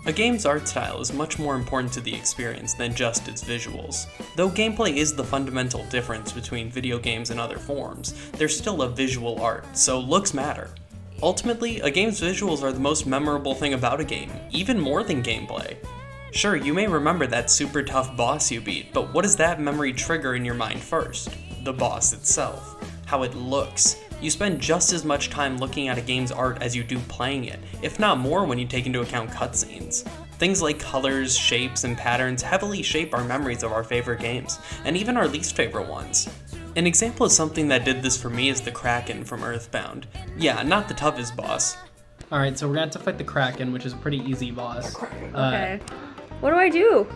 A game's art style is much more important to the experience than just its visuals. Though gameplay is the fundamental difference between video games and other forms, there's still a visual art, so looks matter. Ultimately, a game's visuals are the most memorable thing about a game, even more than gameplay. Sure, you may remember that super tough boss you beat, but what does that memory trigger in your mind first? The boss itself. How it looks. You spend just as much time looking at a game's art as you do playing it, if not more when you take into account cutscenes. Things like colors, shapes, and patterns heavily shape our memories of our favorite games, and even our least favorite ones. An example of something that did this for me is the Kraken from EarthBound. Yeah, not the toughest boss. Alright, so we're gonna have to fight the Kraken, which is a pretty easy boss. Okay. What do I do?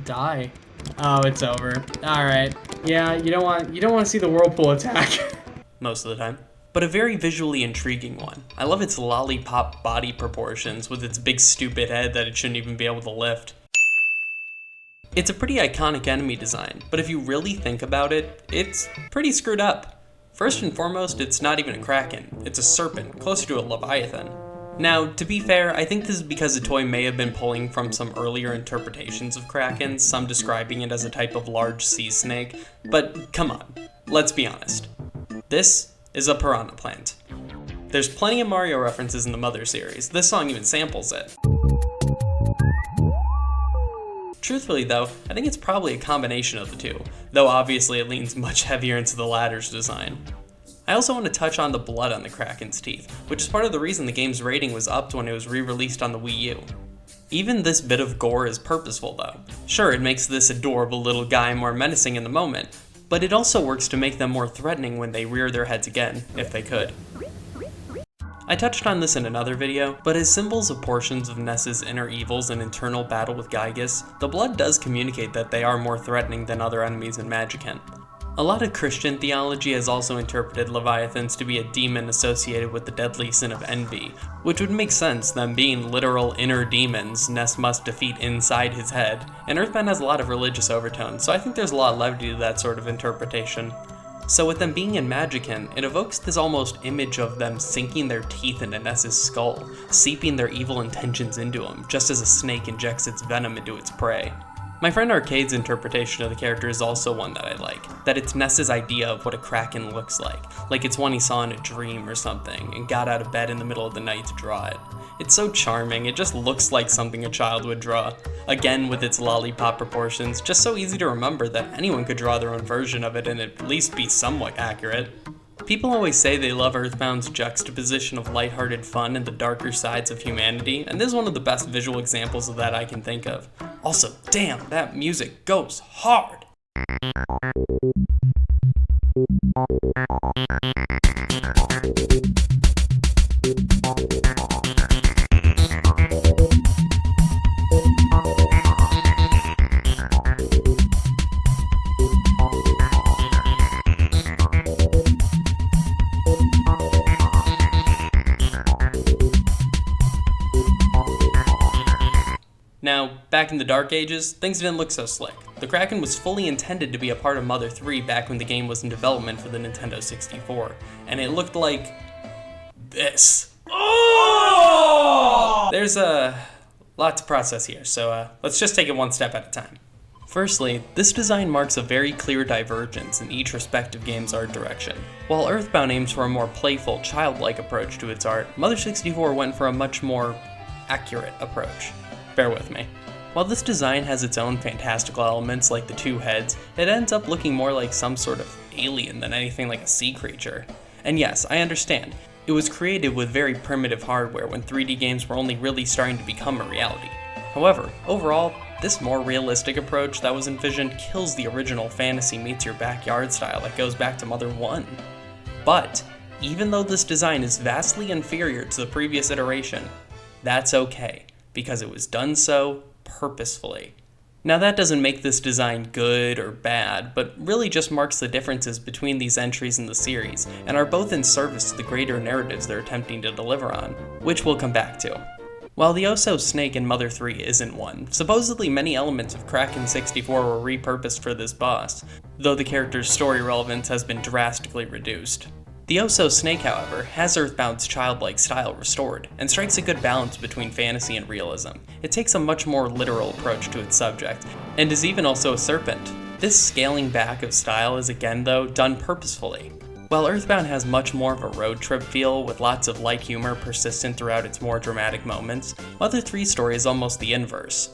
Die. Oh, it's over. Alright. Yeah, you don't want to see the whirlpool attack. Most of the time. But a very visually intriguing one. I love its lollipop body proportions with its big stupid head that it shouldn't even be able to lift. It's a pretty iconic enemy design, but if you really think about it, it's pretty screwed up. First and foremost, it's not even a Kraken, it's a serpent, closer to a Leviathan. Now, to be fair, I think this is because the toy may have been pulling from some earlier interpretations of Krakens, some describing it as a type of large sea snake, but come on, let's be honest. This is a piranha plant. There's plenty of Mario references in the Mother series, this song even samples it. Truthfully though, I think it's probably a combination of the two, though obviously it leans much heavier into the latter's design. I also want to touch on the blood on the Kraken's teeth, which is part of the reason the game's rating was upped when it was re-released on the Wii U. Even this bit of gore is purposeful though. Sure, it makes this adorable little guy more menacing in the moment, but it also works to make them more threatening when they rear their heads again, if they could. I touched on this in another video, but as symbols of portions of Ness's inner evils and internal battle with Gygus, the blood does communicate that they are more threatening than other enemies in Magicant. A lot of Christian theology has also interpreted Leviathans to be a demon associated with the deadly sin of envy, which would make sense, them being literal inner demons Ness must defeat inside his head, and EarthBound has a lot of religious overtones, so I think there's a lot of levity to that sort of interpretation. So with them being in Magicant, it evokes this almost image of them sinking their teeth into Ness's skull, seeping their evil intentions into him, just as a snake injects its venom into its prey. My friend Arcade's interpretation of the character is also one that I like, that it's Ness's idea of what a Kraken looks like it's one he saw in a dream or something, and got out of bed in the middle of the night to draw it. It's so charming, it just looks like something a child would draw. Again with its lollipop proportions, just so easy to remember that anyone could draw their own version of it and at least be somewhat accurate. People always say they love EarthBound's juxtaposition of lighthearted fun and the darker sides of humanity, and this is one of the best visual examples of that I can think of. Also, damn, that music goes hard! Now, back in the Dark Ages, things didn't look so slick. The Kraken was fully intended to be a part of Mother 3 back when the game was in development for the Nintendo 64, and it looked like this. Oh! There's a lot to process here, so let's just take it one step at a time. Firstly, this design marks a very clear divergence in each respective game's art direction. While EarthBound aims for a more playful, childlike approach to its art, Mother 64 went for a much more accurate approach. Bear with me. While this design has its own fantastical elements like the two heads, it ends up looking more like some sort of alien than anything like a sea creature. And yes, I understand. It was created with very primitive hardware when 3D games were only really starting to become a reality. However, overall, this more realistic approach that was envisioned kills the original fantasy meets your backyard style that goes back to Mother 1. But, even though this design is vastly inferior to the previous iteration, that's okay, because it was done so purposefully. Now that doesn't make this design good or bad, but really just marks the differences between these entries in the series, and are both in service to the greater narratives they're attempting to deliver on, which we'll come back to. While the Oso snake in Mother 3 isn't one, supposedly many elements of Kraken 64 were repurposed for this boss, though the character's story relevance has been drastically reduced. The Oso Snake, however, has EarthBound's childlike style restored, and strikes a good balance between fantasy and realism. It takes a much more literal approach to its subject, and is even also a serpent. This scaling back of style is again, though, done purposefully. While EarthBound has much more of a road trip feel, with lots of light humor persistent throughout its more dramatic moments, Mother 3's story is almost the inverse.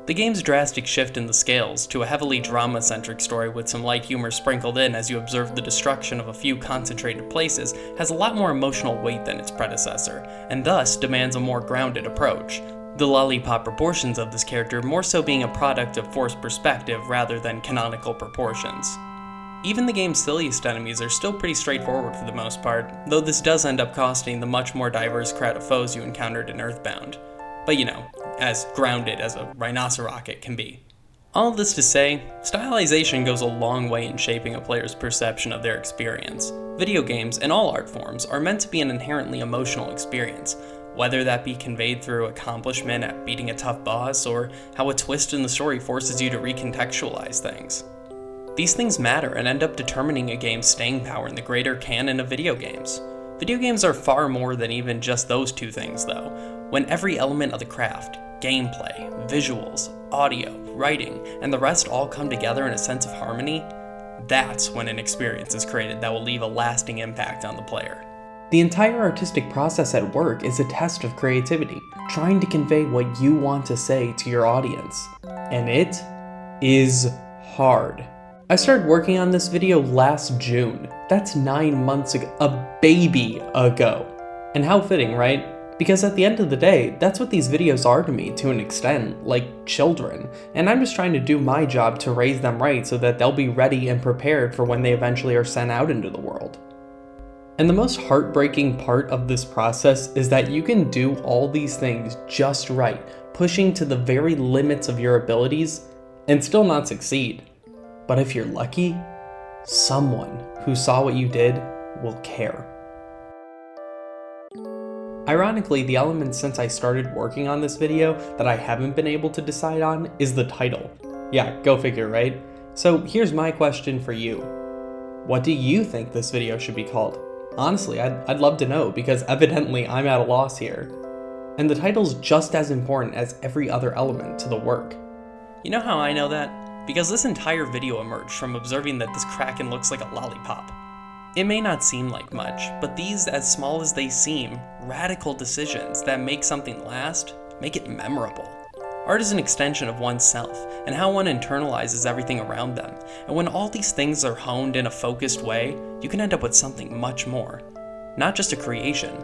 The game's drastic shift in the scales to a heavily drama-centric story with some light humor sprinkled in as you observe the destruction of a few concentrated places has a lot more emotional weight than its predecessor, and thus demands a more grounded approach. The lollipop proportions of this character more so being a product of forced perspective rather than canonical proportions. Even the game's silliest enemies are still pretty straightforward for the most part, though this does end up costing the much more diverse crowd of foes you encountered in EarthBound. But you know, as grounded as a rhinocerocket can be. All of this to say, stylization goes a long way in shaping a player's perception of their experience. Video games, and all art forms, are meant to be an inherently emotional experience, whether that be conveyed through accomplishment at beating a tough boss, or how a twist in the story forces you to recontextualize things. These things matter and end up determining a game's staying power in the greater canon of video games. Video games are far more than even just those two things, though. When every element of the craft, gameplay, visuals, audio, writing, and the rest all come together in a sense of harmony, that's when an experience is created that will leave a lasting impact on the player. The entire artistic process at work is a test of creativity, trying to convey what you want to say to your audience. And it is hard. I started working on this video last June. That's 9 months ago, a baby ago. And how fitting, right? Because at the end of the day, that's what these videos are to me to an extent, like children. And I'm just trying to do my job to raise them right so that they'll be ready and prepared for when they eventually are sent out into the world. And the most heartbreaking part of this process is that you can do all these things just right, pushing to the very limits of your abilities, and still not succeed. But if you're lucky, someone who saw what you did will care. Ironically, the element since I started working on this video that I haven't been able to decide on is the title. Yeah, go figure, right? So here's my question for you. What do you think this video should be called? Honestly, I'd love to know, because evidently I'm at a loss here. And the title's just as important as every other element to the work. You know how I know that? Because this entire video emerged from observing that this Kraken looks like a lollipop. It may not seem like much, but these, as small as they seem, radical decisions that make something last, make it memorable. Art is an extension of oneself, and how one internalizes everything around them, and when all these things are honed in a focused way, you can end up with something much more. Not just a creation,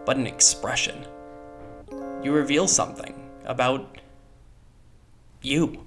but an expression. You reveal something about you.